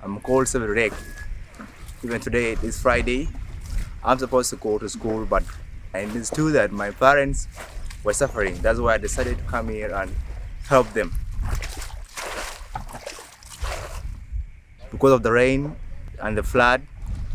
I'm called every day. Even today it is Friday. I'm supposed to go to school, but I understood that my parents were suffering. That's why I decided to come here and help them. Because of the rain and the flood,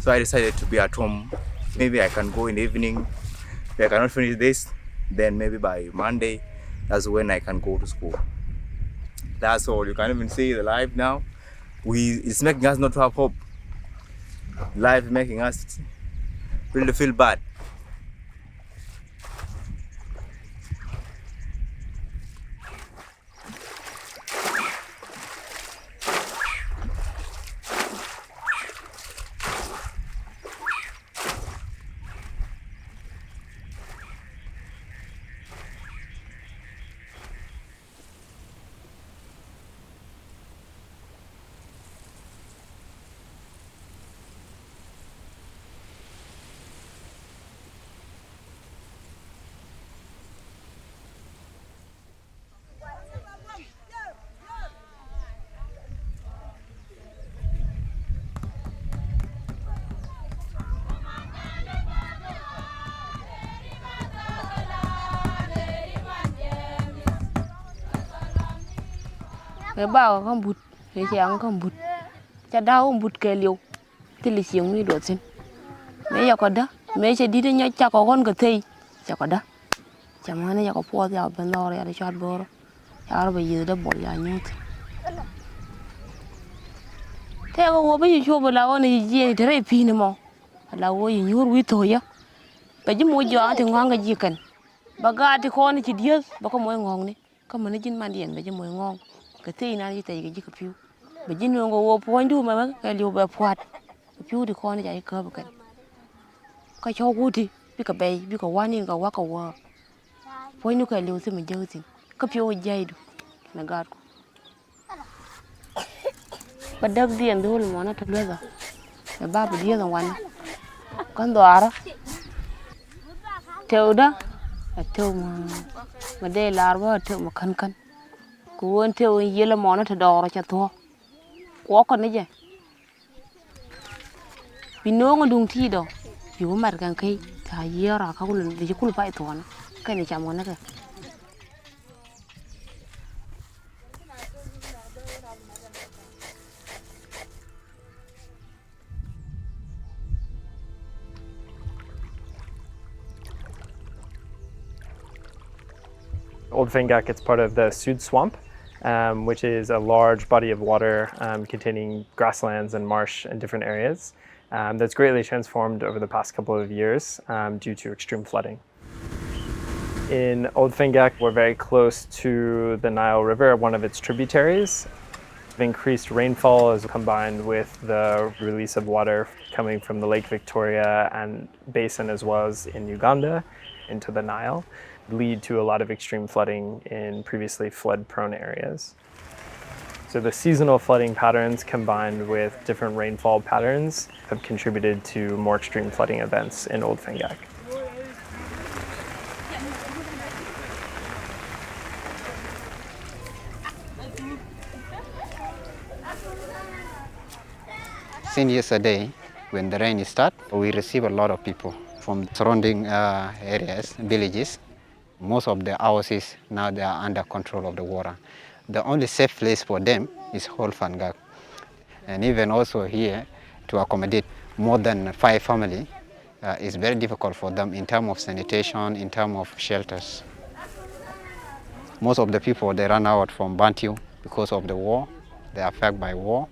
so I decided to be at home. Maybe I can go in the evening. If I cannot finish this, then maybe by Monday, that's when I can go to school. That's all. You can even see the life now. It's making us not to have hope. Life is making us really feel bad. Cái bao không bụt, cái chàng không bụt, cha đau không bụt cái liều, thì lịch sử mới đột xin. Mấy giờ còn đó, mấy giờ đi đến nhà cha có con cái thây, cha có đó, cha mà này cha có phô thì bên đó rồi cho ăn bữa, cha rồi bây giờ đã bỏ nhà nhốt. Thế có bây giờ chua bữa nào này gì thế này pin mà, là ôi nhốt vui thôi á, bây giờ mua gió thì ngon cái gì cần, baga thì con thì điếc, baga mua ngon này, có mà nó chín man điện bây giờ mua ngon. Cái thây này thì thấy cái gì cái phiu, bây giờ nó có phô anh mà cái liều bè phượt, cái phiu thì con thì chạy cơ bực cái cho cô đi, biết cái bay, biết cái quan cái quá cái quá, phô anh cái liều thì mình chơi gì, cái phiu dây được, là gạt, bắt đầu đi ăn thôi mà nó thật luôn rồi, cái ba bữa đi rồi ăn, con đóa đó, theo đó, theo mà đây là bao theo mà khăn khăn. Cuốn theo yên là món nó thật đỏ cho thua quá còn đấy chứ vì nó ngon đúng thi đâu yếu mặt càng khi thà yên ra không lần thì cũng phải thua nó cái này chả món nó kìa. Old Fingak, it's part of the Sud Swamp, which is a large body of water containing grasslands and marsh in different areas that's greatly transformed over the past couple of years due to extreme flooding. In Old Fingak, we're very close to the Nile River, one of its tributaries. Increased rainfall is combined with the release of water coming from the Lake Victoria and basin as well as in Uganda into the Nile lead to a lot of extreme flooding in previously flood-prone areas. So the seasonal flooding patterns combined with different rainfall patterns have contributed to more extreme flooding events in Old Fingak. Since yesterday, when the rain starts, we receive a lot of people from surrounding areas, villages. Most of the houses now they are under control of the water. The only safe place for them is Old Fingak. And even also here, to accommodate more than 5 families, it's very difficult for them in terms of sanitation, in terms of shelters. Most of the people, they run out from Bantu because of the war. They are affected by war,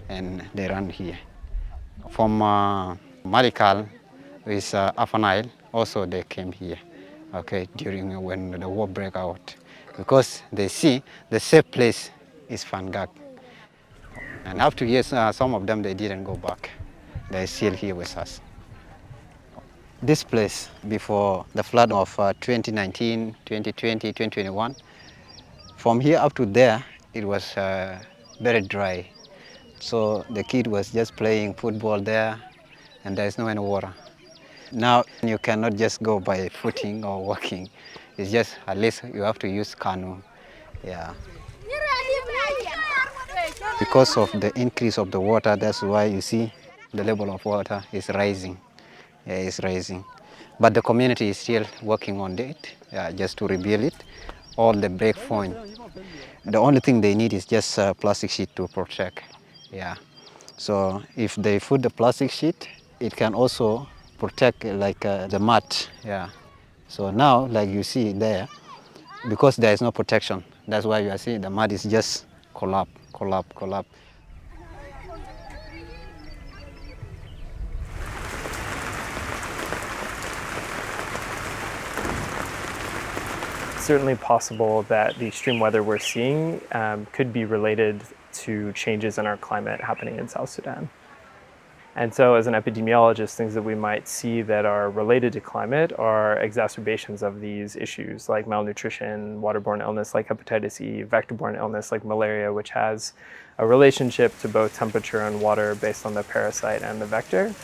and they run here. From Marikal with Afanile, also they came here, okay, during when the war broke out, because they see the safe place is Fingak. And after years, some of them, they didn't go back. They're still here with us. This place, before the flood of 2019, 2020, 2021, from here up to there, it was very dry. So the kid was just playing football there, and there's no any water. Now you cannot just go by footing or walking. It's just at least you have to use canoe. Yeah. Because of the increase of the water, that's why you see the level of water is rising. Yeah, it's rising. But the community is still working on it, just to rebuild it. All the break point. The only thing they need is just a plastic sheet to protect. Yeah. So if they put the plastic sheet, it can also protect like the mud. Yeah. So now, like you see there, because there is no protection, that's why you are seeing the mud is just collapse. Certainly possible that the extreme weather we're seeing could be related to changes in our climate happening in South Sudan. And so as an epidemiologist, things that we might see that are related to climate are exacerbations of these issues like malnutrition, waterborne illness like hepatitis E, vector-borne illness like malaria, which has a relationship to both temperature and water based on the parasite and the vector.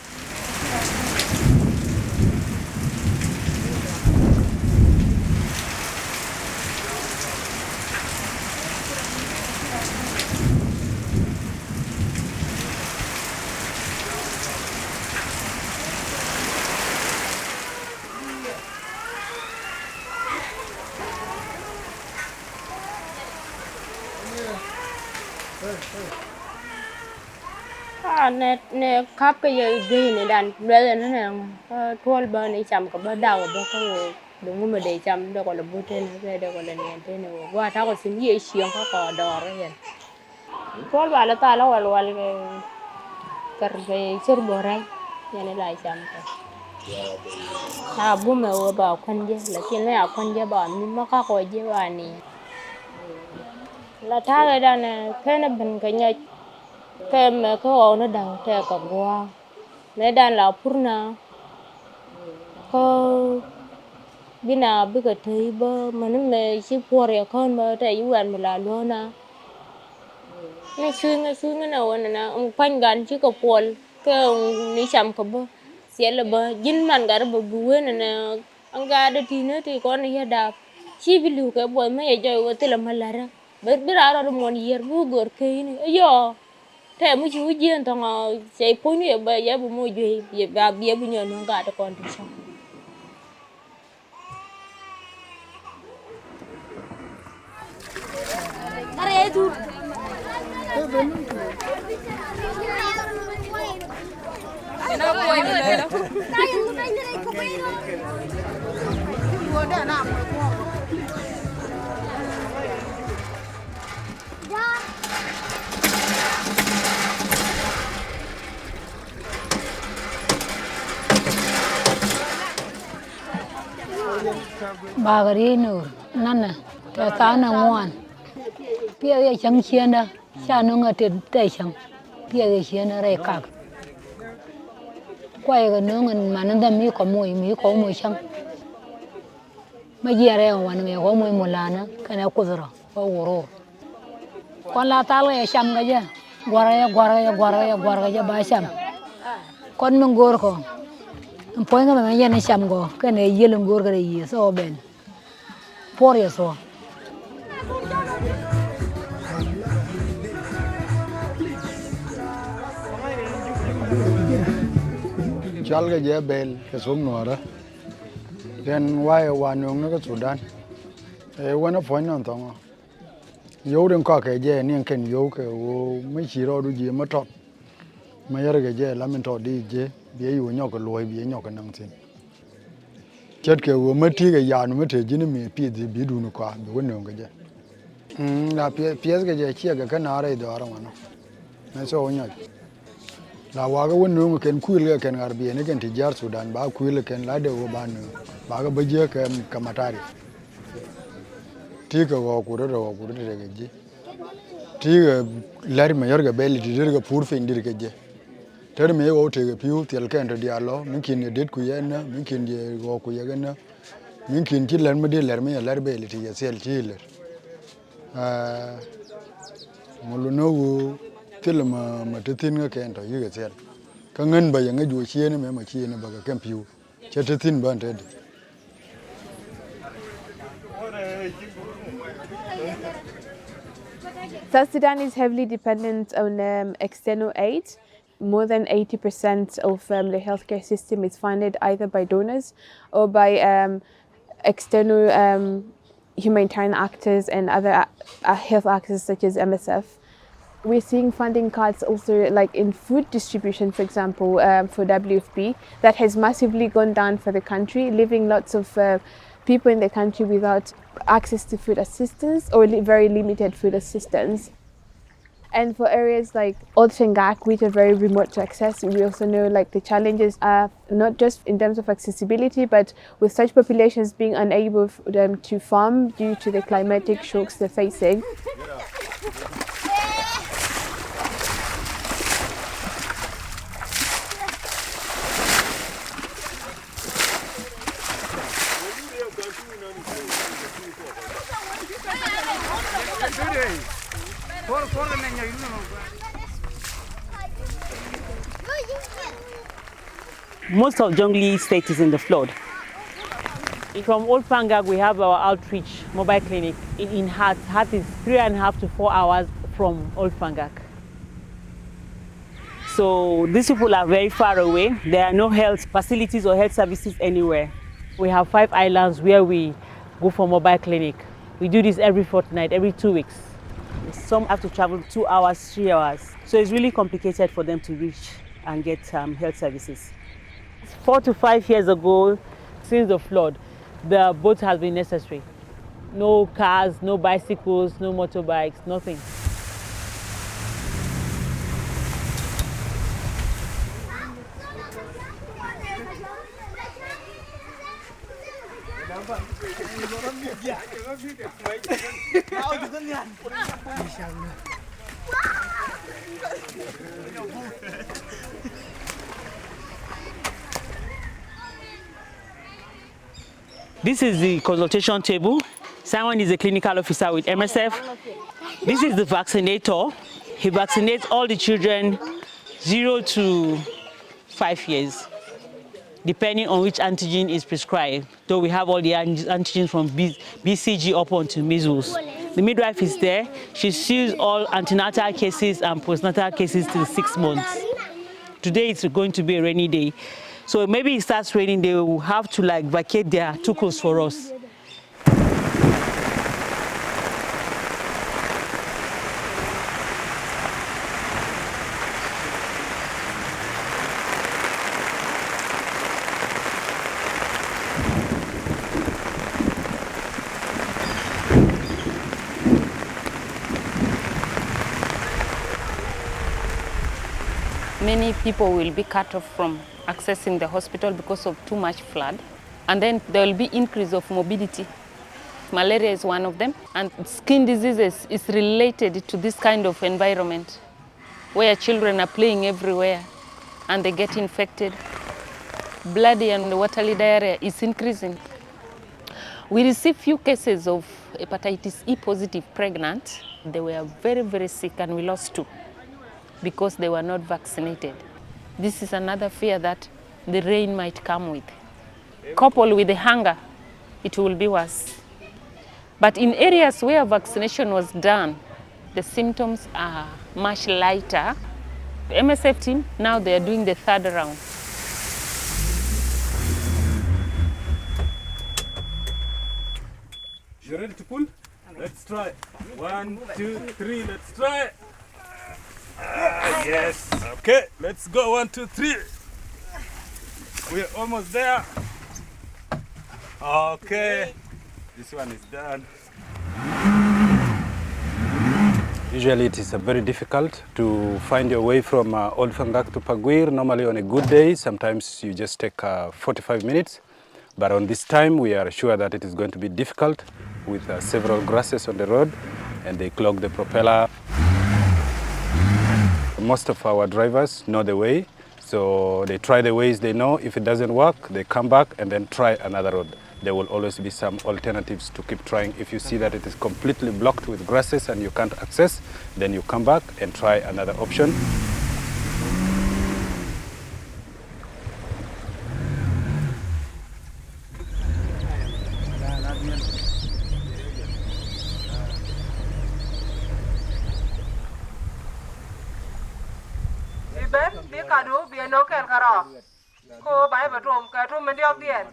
ne kap cái giờ đi này đàn bây giờ nó là thua bờ này chậm có bờ đầu bờ có đúng mà để chậm đâu còn là bút trên nó đâu còn là nền trên nó qua tháo có xin gì xiên có đỏ rồi vậy thua bờ là ta là cái cар về sur bờ rai nhà này lại chậm bố mẹ ở bảo con chứ là chuyện này con chứ bảo mình mà có coi chứ bảo này là tháo cái đàn này cái nó bên cái nhà cái mà cái hồ nó đầu theo cả qua mấy đàn là purna có biết nào biết cái thứ bơ mà nó mẹ chỉ qua rồi con mà tại yêu anh mà là luôn na nó xuyên cái nào nè ông phanh gan chỉ có quần cái ông đi chăm có bơ sẽ là bơ dính man cả bơ bùa nè ông gà đó thì con này đạp chỉ biết lưu cái bơ mấy giờ chơi cái làm là ra biết ra rồi muốn giờ bùa gọt cái này ayo thế mới chú ý thằng sẽ phối nhiều bây giờ bố duy và bia bây giờ nó cả cho con thì sao Bagari nur nana ta na ngwan pia ye chang chien da cha no nga te te chang pia ye chien re kak quay cái nó ngân mà nó đâm mi có mùi chăng mà giờ đây hoàn người có mùi là nó cái này có rồi có goro con la ta lại chăm cái gì guara ya ba chăm con mình gor ko poi nga mà này chăm go cái này giờ lưng gor cái gì so ben por eso chal cái dễ bel cái xuống nọ đó then why one nó cái Sudan when nó phơi nó tông yếu đừng có cái dễ nên cái yếu cái mấy chỉ rồi đôi gì mà trọt mà giờ cái dễ làm mình trọt đi dễ bây giờ nhau cái lôi bây giờ nhau cái năng xin chết cái mà thi cái nhà nó mới thấy gì nó mới biết gì biết đủ nó qua bây giờ cái dễ là biết cái dễ chia cái nào đấy đó mà nó nên sao nhau la waga wonno ken kuil ken arbi ne ken tijar Sudan ba kuil ken la de wo ban ba ga baje ken kamatari tiga go ku de ge tiga lari ma yorga beli dirga purfe indir ge je ter me wo te ge piu tel ken to dialo min kin det ku yena min kin je go ku yegena min kin ti ler me de ler me ler beli ti ye sel ti ler muluno wo tilma matatin ga ken to yiga sel ka ngan ba yanga ju chiene me ma chiene ba ga kan piu chatatin ban te South Sudan is heavily dependent on external aid. More than 80% of the healthcare system is funded either by donors or by external humanitarian actors and other health actors such as MSF. We're seeing funding cuts also like in food distribution, for example, for WFP, that has massively gone down for the country, leaving lots of people in the country without access to food assistance or very limited food assistance. And for areas like Old Shengak, which are very remote to access, we also know like the challenges are not just in terms of accessibility, but with such populations being unable for them to farm due to the climatic shocks they're facing. Most of Jonglei state is in the flood. From Old Pangak, we have our outreach mobile clinic in Hat. Hat is 3.5 to 4 hours from Old Pangak. So these people are very far away. There are no health facilities or health services anywhere. We have 5 islands where we go for mobile clinic. We do this every fortnight, every 2 weeks. Some have to travel 2 hours, 3 hours. So it's really complicated for them to reach and get health services. 4 to 5 years ago, since the flood, the boat has been necessary. No cars, no bicycles, no motorbikes, nothing. This is the consultation table. Simon is a clinical officer with MSF. This is the vaccinator. He vaccinates all the children 0 to 5 years, depending on which antigen is prescribed. Though we have all the antigens from BCG up onto measles. The midwife is there. She sees all antenatal cases and postnatal cases till 6 months. Today it's going to be a rainy day. So maybe it starts raining, they will have to like vacate their tukos for us. Many people will be cut off from accessing the hospital because of too much flood. And then there will be increase of morbidity. Malaria is one of them. And skin diseases is related to this kind of environment where children are playing everywhere and they get infected. Bloody and watery diarrhea is increasing. We received few cases of hepatitis E positive pregnant. They were very, very sick and we lost 2 because they were not vaccinated. This is another fear that the rain might come with. Coupled with the hunger, it will be worse. But in areas where vaccination was done, the symptoms are much lighter. The MSF team, now they are doing the 3rd round. You ready to pull? Let's try. 1, 2, 3, let's try. Yes. Okay, let's go. 1, 2, 3. We're almost there. Okay. This one is done. Usually it is very difficult to find your way from Old Fangak to Paguir. Normally on a good day, sometimes you just take 45 minutes. But on this time, we are sure that it is going to be difficult with several grasses on the road and they clog the propeller. Most of our drivers know the way, so they try the ways they know. If it doesn't work, they come back and then try another road. There will always be some alternatives to keep trying. If you see that it is completely blocked with grasses and you can't access, then you come back and try another option. ben bi kadu bi no ken karo ko bai ba trom ka trom men diok dien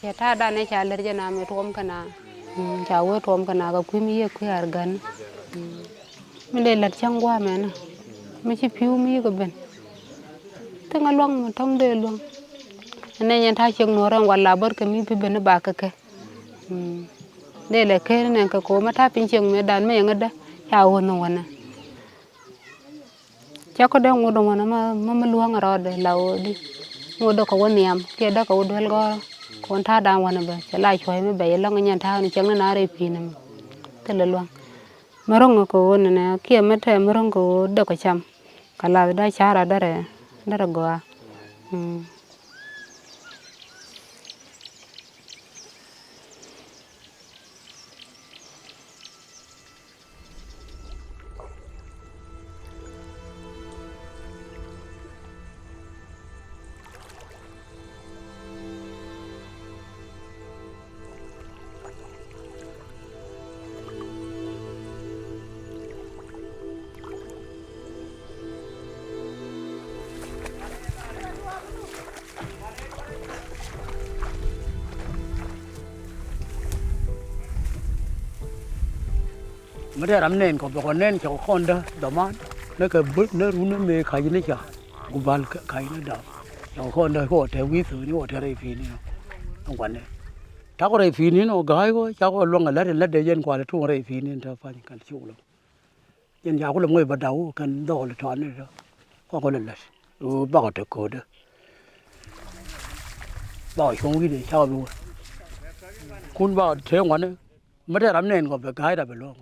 ya ta da ne cha ler jana me trom kana cha we trom kana ga ku mi ye ku ar gan mi le lat chang wa me na mi chi piu mi ga ben ta nga long mo tong de long ne nyen ta cheng no ran wala bor ka mi pi ben ba ka ke de le ke ne ka ko ma ta pin cheng me dan me nga da cha wo no wana cha ko de ngodo wana ma luang ro de lawo di ngodo ko woniam ke da ko del go kon ta da wana ba cha lai choi me ba ye long nyen ta ni cheng na re pi na te le luang marong ko wona na ke me te marong ko de ko cham kala da cha ra da re go mà đây làm nên có nên cho con đó đỏ mát nó cái bước nó rú nó mê khai nó chả cũng van khai nó đỏ cho con đó có thể quý thứ nó có thể đây phi nó không quan nàyถ้าก็đây phi nó gái quá cháu có luôn là lát để dân qua là thu đây phi nó ta phải cần chịu lắm dân giàu có làm người bắt đầu cần đo là thoáng này đó có lần là bao được cố đó bao không cái gì sao luônคุณbao thế ngoan mà đây làm nên có phải cái đó phải luôn